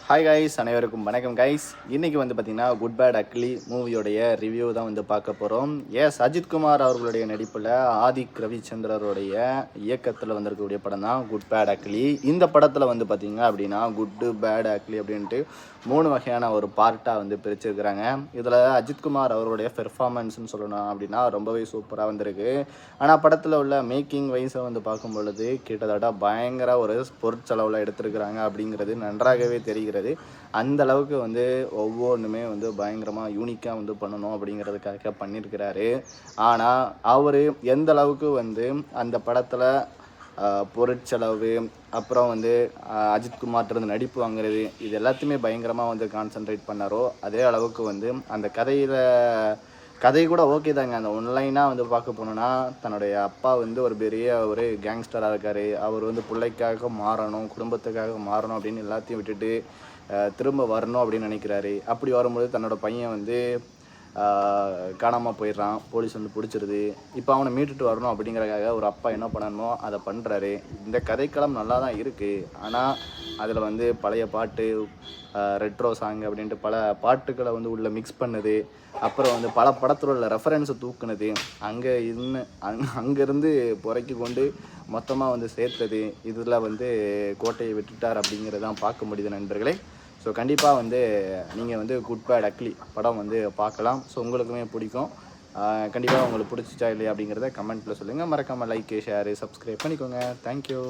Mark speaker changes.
Speaker 1: Hi guys, அனைவருக்கும் வணக்கம் guys. இன்றைக்கி வந்து பார்த்திங்கன்னா குட் பேட் அக்லி மூவியோடைய ரிவ்யூ தான் வந்து பார்க்க போகிறோம். அஜித்குமார் அவர்களுடைய நடிப்பில் ஆதிக் ரவிச்சந்திரருடைய இயக்கத்தில் வந்திருக்கக்கூடிய படம் தான் குட் பேட் அக்லி. இந்த படத்தில் வந்து பார்த்திங்க அப்படின்னா குட்டு பேட் அக்லி அப்படின்ட்டு 3 வகையான ஒரு பார்ட்டாக வந்து பிரிச்சிருக்கிறாங்க. இதில் அஜித்குமார் அவர்களுடைய பெர்ஃபார்மன்ஸ்னு சொல்லணும் அப்படின்னா ரொம்பவே சூப்பராக வந்திருக்கு. ஆனால் படத்தில் உள்ள மேக்கிங் வைஸை வந்து பார்க்கும் பொழுது கிட்டத்தட்ட பயங்கர ஒரு பொருட்செலவில் எடுத்திருக்கிறாங்க அப்படிங்கிறது நன்றாகவே தெரிகிறது. அந்த அளவுக்கு வந்து ஒவ்வொன்றுமே வந்து பயங்கரமாக யூனிக்காக வந்து பண்ணணும் அப்படிங்கிறதுக்காக பண்ணியிருக்கிறாரு. ஆனால் அவர் எந்த அளவுக்கு வந்து அந்த படத்தில் பொருட்செலவு, அப்புறம் வந்து அஜித்குமார்கிட்ட நடிப்பு வாங்குறது, இது எல்லாத்தையுமே பயங்கரமாக வந்து கான்சன்ட்ரேட் பண்ணாரோ அதே அளவுக்கு வந்து அந்த கதை கூட ஓகே தாங்க. அந்த ஒன்லைனாக வந்து பார்க்க போனோன்னா தன்னுடைய அப்பா வந்து ஒரு பெரிய ஒரு கேங்ஸ்டராக இருக்கார். அவர் வந்து பிள்ளைக்காக மாறணும், குடும்பத்துக்காக மாறணும் அப்படின்னு எல்லாத்தையும் விட்டுட்டு திரும்ப வரணும் அப்படின்னு நினைக்கிறாரு. அப்படி வரும்போது தன்னோட பையன் வந்து காணாமல் போயிடுறான். போலீஸ் வந்து பிடிச்சிருது. இப்போ அவனை மீட்டுட்டு வரணும் அப்படிங்கிறக்காக ஒரு அப்பா என்ன பண்ணணுமோ அதை பண்ணுறாரு. இந்த கதைக்களம் நல்லா தான் இருக்குது. ஆனால் அதில் வந்து பழைய பாட்டு, ரெட்ரோ சாங் அப்படின்ட்டு பல பாட்டுக்களை வந்து உள்ளே மிக்ஸ் பண்ணுது. அப்புறம் வந்து பல படத்தில் உள்ள ரெஃபரன்ஸை தூக்குனது, அங்கேருந்து புறக்கி கொண்டு மொத்தமாக வந்து சேர்த்தது. இதில் வந்து கோட்டையை விட்டுட்டார் அப்படிங்கிறது தான் பார்க்க முடியுது நண்பர்களே. ஸோ கண்டிப்பாக வந்து நீங்கள் வந்து குட் பேட் அக்லி படம் வந்து பார்க்கலாம். ஸோ உங்களுக்குமே பிடிக்கும். கண்டிப்பாக உங்களுக்கு பிடிச்சிச்சா இல்லையா அப்படிங்கிறத கமெண்ட்டில் சொல்லுங்கள். மறக்காமல் லைக், ஷேரு, சப்ஸ்கிரைப் பண்ணிக்கோங்க. தேங்க்யூ.